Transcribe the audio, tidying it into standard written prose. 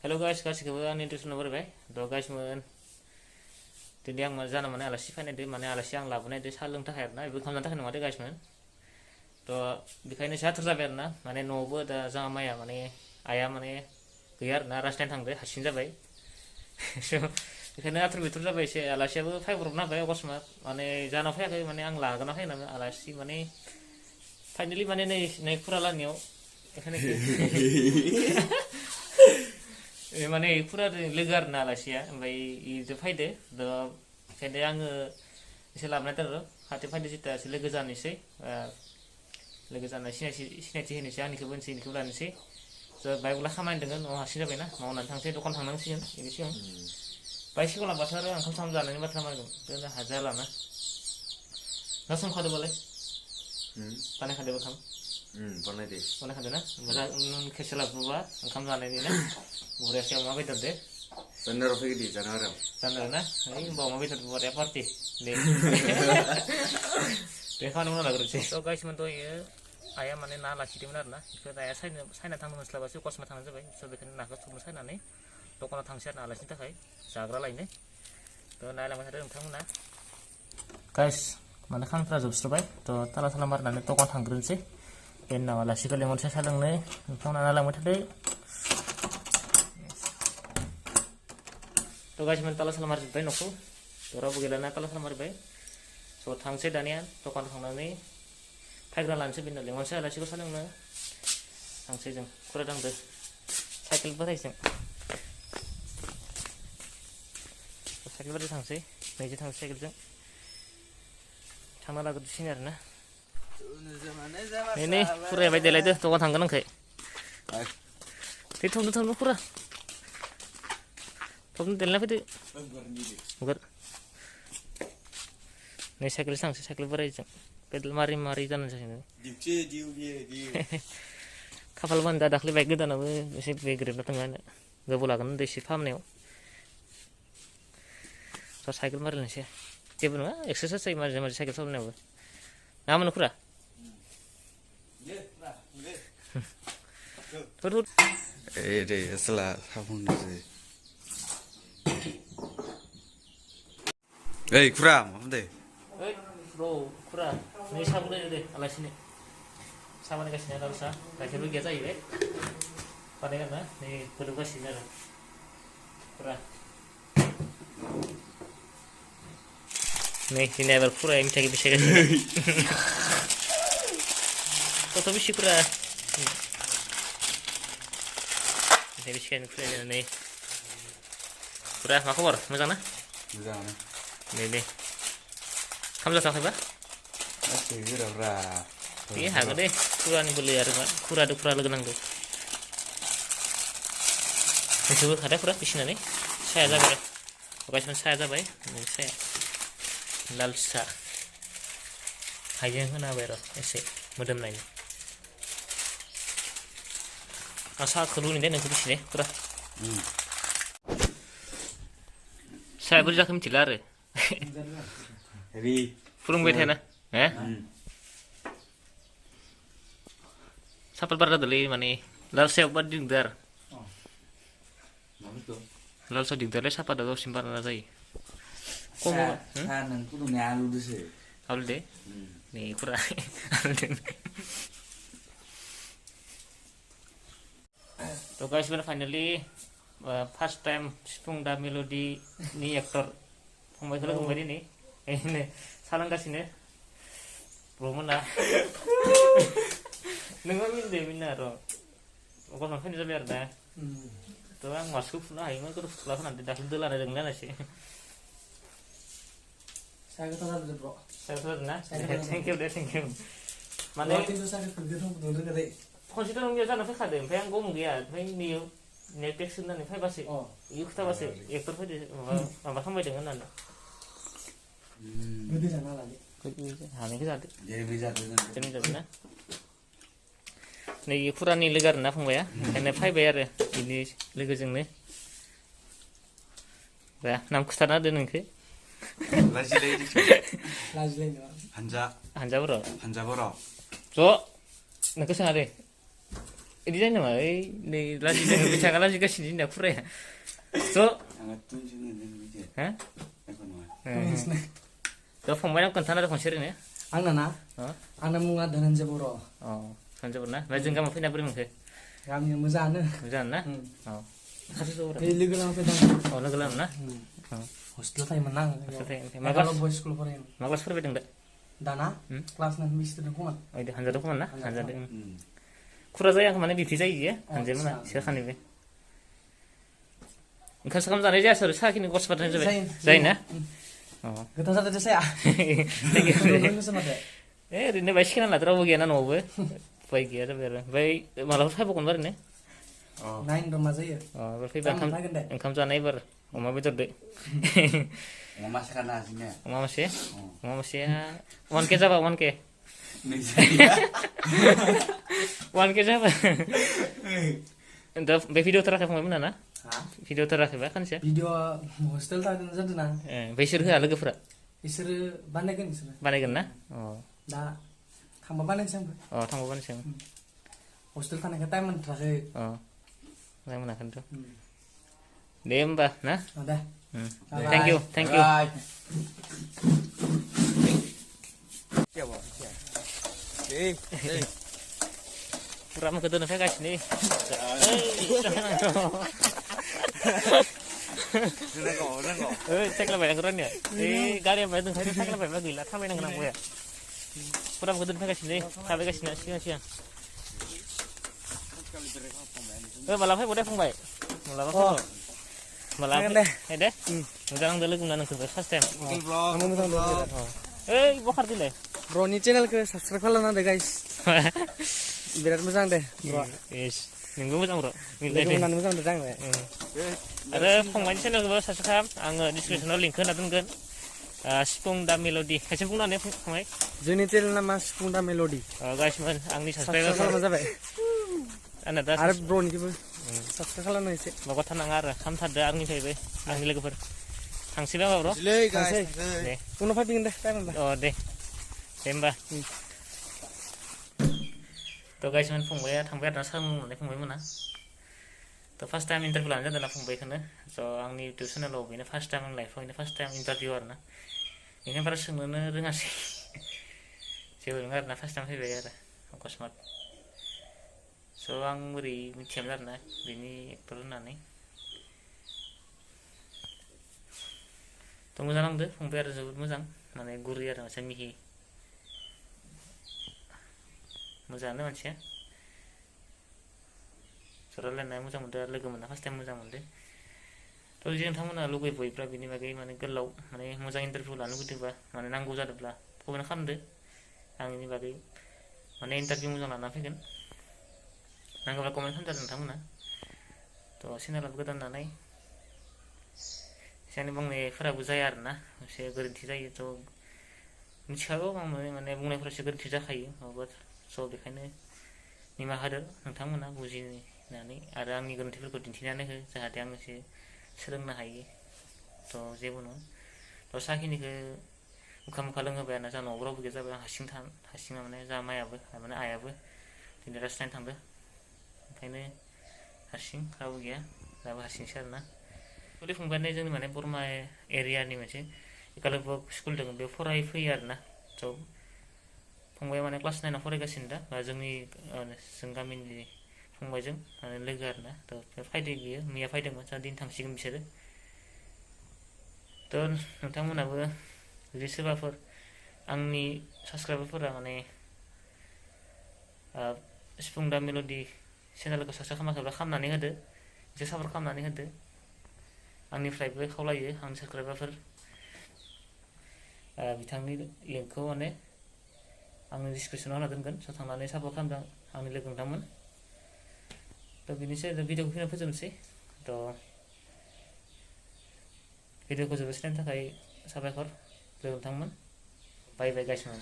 Hello guys, गासिखौबो आंनि इन्ट्रडक्सन बरायबाय थ' गाइस दिनै आं जानो माने आलासि फैनायदो माने आलासि आं लाबोनायदो साहा लोंनो थाखाय आरोना बेबो ओंखाम जानो थाखाय नङा दे गाइसमोन थ' बेखायनो जाथुर जाबाय आरोना माने न'आवबो दा जोंहा माइया माने आइया माने गैया आरोना राजथायनो थांदो हारसिं जाबाय बेखायनो आथुर बिथुर जाबाय एसे आलासियाबो फैब्रबना होबाय अकस्मात माने जाना फैयाखै माने आं लागोना फैना आलासि माने फाइनेलि माने नै फुरालानियाव बेखायनो माने फुरा लोगो आरोना आलासिया ओमफ्राय इजों फैदो ओंखायनो आङो एसे लाबोनाय आरो खाथि फैदो जिता एसे लोगो जानोसै लोगो जाना सिनायथि होनोसै आंनिखौबो होनोसै इनिखौबो लानोसै बाइकला खामानि दङ न'आव हारसिं जाबायना मावनानै थांसै दखान थांनांसिगोन बिनि सिगां बाइक सिगां लांबाथ' आरो ओंखाम सोंखाम जानायनि बाथ्रा मारगोन बेनो हाजालाना ना संखादोबालाय बानायखादोबो ओंखाम बानायखादो ना मोजां खेबसे लाबोबा ओंखाम जानायनि ना बरियासे अमा बेदर दे जानुवारियाव फैदो जानुवारियाव ना ओइ होमबा अमा बेदर बरिया पार्टि दे दे खामानि मावना लाग्रोनोसै थ' गाइसमोन दहायो आइया माने ना लाखिदोंमोन आरोना बेखौ आइया सायना थांनो मोनस्लाबासो अकस्मात थांनाय जाबाय स' बेखायनो नाखौ थुबनो सायनानै दखानाव थांसै आरो आलासिनि थाखाय जाग्रा लायनो थ' नायलांबाय थादो नोंथांमोना गाइस माने खामानिफ्रा जोबस्रबाय थ' ताला साला मारिनानै दखान थांग्रोनोसै बेनि उनाव आलासिखौ लेंहरनोसै साहा लोंनो नोंथांमोना नायलांबाय थादो थ' गाइसमोन ताला साला मारिजोब्बाय न'खौ थ' रावबो गैलाना ताला साला मारिबाय स' थांसै दानिया दखान थांनानै फायग्रा लानोसै बेनो लेंहरनोसै आलासिखौ साहा लोंनो थांसै जों खुरा दांदो साइकेल बारायजों साइकेल बाराय थांसै नैजों थांसै साइकेलजों थांना लाग्रोसिगोन आरोना नै खुरायाबाय देलायदो दखान थांगोन आंखै दे थबनो खुरा थबनो देलायना फैदो हगार नै साइकेलजों थांसै साइकेल बोरायजों पेडेल मारि जानानै जाहैनो खाफाल बानो दा दाख्लै बाइक गोदानाबो एसे बेग्रेबना थाङो गोबाव लागोन होनदों एसे फाहामनायाव थ' साइकेल मारिलायनोसै जेबो नङा एक्सारसाइस जायो मारि मारि साइकेल सालायनायावबो ना मोनो खुरा दे असला साफुंनोसै ओइ खुरा मा खालामदो ओइ खुरा नै साहा फुदुंदो दे आलासिनो साहा बानायगासिनो लाल साहा गाइखेरबो गैया जाहैबाय बानायगोन ना नै गोदौगासिनो आरो खुरा नै दिनै एबार खुराया मिथाइखौ बिसायगासिनो कत बेसि खुरा मिथाइ बिसायगासिनो खुराया नै खुरा मा खबर मोजां ना मोजाङानो दे खाम जाथ'वाखैबा बे हागोन दे खुरानि बोलो आरो मा खुरादो खुरा लोगो नांगौ नोंसोरबो खादा खुरा बिसिनानै साया जाबाय गाइसमोन साया जाबाय साया लाल साहा हाइजें होना होबाय र' एसे मोदोमनायनि आं साहाखौ लुनि दे नोंखौ बिसिने खुरा साया बोरै जाखो मिथिला आरो फुदुंबाय थायाना हे सापात बारा जादोंलै माने लाल सायाव बारा दिंदो आरो लाल साहा दिंदोलाय सापाता गावसिम बारा जायो नों फुदुंनाया आलुदोसो आलु दे नै खुरा थ' गाइसमोन फाइनालि फार्स्ट टाइम सिफुं दा मेल'डिनि एक्टर फंबायखौ लोगो मोनबाय दिनै ओरैनो साहा लोंगासिनो ब्र'मोना नोंबा मिन्ना र' गसं फैनाय जाबाय आरो दा थ' आं मास्कखौ फुनो हायोमोन खिन्थु फुला होननानै दाख्लै दोलानाय दोंलै आलासि ना थेंक इउ माने खनसेथ' नों बेयाव जाना फैखादों ओमफ्राय आं गम गैया ओमफ्राय नैयाव नेट टेक्स होननानै फैबासो बेयो खोथाबासो एक्टर फैदो माबा खालामबायदों होननानै हानायखौ जादो ना नै फुरानि लोगो आरोना फंबाया ओंखायनो फैबाय आरो बिनि लोगोजोंनो दा नाम खिथाना होदो नोंखौ हानजा बर' ज' नोंखौ सोङा दे Ini जायो नामा ओइ नै लाजिदों बिथाङा लाजिगासिनो जोंना फुराया ज' आंहा टेनसन होदों बिदि हा एख' नङा ज' फंबायनाव खोन्थाना होदो खनसे ओरैनो आंना ना आंना मुङा धनन्जय बर' अ सानजौफु ना ओमफ्राय जों गामियाव फैना बोरै मोनखो गामिया मोजाङानो मोजाङानो ना अ खाथि जौरा बे लोगो लाना फैदों अ लोगो लानो ना हस्टेलाव थायोमोन आं हस्टेलाव थायो। मा मेघालय क्लास? बयस स्कुलाव फरायोमोन मा क्लास फरायबाय दं दा दाना क्लास 9 बिस्टुडेन्ट खमोन ओइदो हानजादों खोमा ना हानजादों उम खुरा जाया खोमा बिब्दि जायो इयो हानजामोना आदसा। सोरखानिबो ओंखाम सोखाम जानाय जायासै आरो साखिनि गरसे बारनाय जाबाय जायो। जायोना अ गोथाव जादों साया ए ओरैनो बाय सिखायना लादो रावबो गैयाना न'आवबो उफाय गैया जाबाय आरो ओमफ्राय मालाबा फायबावगोनबा ओरैनो नाइन र' मा जायो अ एबार फैबा गाबोन थागोन दे। ओंखाम जानाय एबार अमा बेदरदो अमा मासे खानो हासिनो अमा मासेया 1K जाबा 1K नोंसानिया 1K जाबा दा बे भिडिअ थाराखै फंबायमोना ना हा भिडिअ थाराखैबा खानसे भिडिअ हस्टेल थादों जादों ना ए बैसोर होआ लोगोफोरा बिसोरो बानायगोन बिसोरो बानायगोन ना अ दा थांबा बानायनोसै आंबो अ थांबावबानोसै हस्टेल थानायखाय टाइम मोनथाराखै अ मोजां मोनाखैनोथ' दे होमबा ना दे थेंक इउ फुरा मोखौ दोननो फैगासिनो साइकेल बायनांगौ रानिया ओइ गारिया बाय दोनखायो साइकेल बायबा गैला थाबायनांगोन आं बया फुरा मोखौ दोननो फैगासिनो थाबायगासिनो सिगां सिगां माला फैबाव दे फंबाय मालाबा फैबाव माला फै दे मोजां नांदो लोगो मोनना नोंखौ फार्स्ट टाइम ओइ बखार दिलाय ब्र'नि चेनेलखौ साबसक्राइब खालामना दे गाइस बिराद मोजां दे नोंबो मोजां र' लोगो मोननानै मोजां मोनदों आंलाय आरो फंबायनि चेनेलखौबो साबसक्राइब खालाम आङो डिसक्रिपसनाव लिंक होना दोनगोन सिफुं दा मेल'डि खायसे बुंनानै फंबाय जोंनि चेनेल नामा सिफुं दा मेल'डि गासिमोन आंनि साबसक्राइब साबसक्राइबार खालामना जाबाय आंना दा आरो ब्र'निखौबो साबसक्राइब खालामनो एसे माबा थानाङा आरो खालामथारदो आंनिफ्रायबो आंनि लोगोफोर थांसैबा माब्र' दे उनाव फैफिनगोन दे टाइम मोनबा अ दे होमबा थ' गाइसमोन फंबाया थांबाय आरोना सार मोननाय फंबायमोना थ' फार्स्ट टाइम इन्टारभिउ लानाय जादों ना फंबायखौनो स' आंनि इउटुब चेनेलाव बेनो फार्स्ट टाइम आंनि लाइफआव बेनो फार्स्ट टाइम इन्टारभिउ आरोना बेनिखायनो बारा सोंनोनो रोङासै जेबो नङा आरोना फार्स्ट टाइम फैबाय आरो अकस्मात स' आं बोरै मिथियामोन आरोना बेनि एक्टर होननानै थ' मोजां नांदो फंबाय आरो जोबोद मोजां माने गुरै आरो मोनसे मिहि मोजाङानो मानसिया रायलायनाया मोजां मोनदों आरो लोगो मोनना फार्स्ट टाइम मोजां मोनदों थ' जुदि नोंथांमोना लुबैबायब्ला बेनि बागै माने गोलाव माने मोजां इन्टारभिउ लानो लुगैदोंबा माने नांगौ जादोंब्ला कमेन्ट खालामदो आं बेनि बागै माने इन्टारभिउ मोजां लाना फैगोन नांगौब्ला कमेन्ट खालामदो नोंथांमोना थ' चेनेलाबो गोदान नालाय एसे बुंनायफोराबो जाया आरोना एसे गोरोन्थि जायो थ' मिथिखागौ आं माने बुंनायफोरा एसे गोरोन्थि जाखायो माबा स' बेखायनो निमाहा होदो नोंथांमोना बुजिनानै आरो आंनि गोरोन्थिफोरखौ दिन्थिनानै हो जाहाथे आं एसे सोलोंनो हायो थ' जेबो नङा थ' साखिनिखौ मुखा मुखा लोंहोबाय आरोना जोंहा न'आव रावबो गैया जाबाय आं हारसिं माने जा मायाबो माने आइयाबो दिनै रेस्टुरेन्ट थांदों ओंखायनो हारसिं रावबो गैया दाबो हारसिंसो आरोना बे फंबायानो जोंनि माने बरमा एरियानि मोनसे एकालब्य स्कुल दङ बेयाव फरायफैयो आरोना थ' फंबाया माने क्लास 9आव फरायगासिनो दा जोंनि जों गामिनि फंबायजों माने लोगो आरोना थ' फैदो बियो मैया फैदोंमोन जा दिन थांसिगोन बिसोरो थ' नोंथांमोनाबो जुदि सोरबाफोर आंनि साबसक्राइबारफोरा माने सिफुं दा मेल'डि चेनेलखौ साबसक्राइब खालामाखैब्ला खालामनानै होदो एसे सापर्ट खालामनानै होदो आंनिफ्रायबो खावलायो आंनि साबसक्राइबारफोर बिथांनि लिंकखौ माने आंनि डिसक्रिपसनाव होना दोनगोन स' थांनानै सापर्ट खालामदों आंनि लोगो नोंथांमोन थ' बेनिसै भिडिअखौ फैना फोजोबनोसै थ' भिडिअखौ जोबोद नायनो थाखाय साबायखर लोगो नोंथांमोन बाय बाय गाइसमोन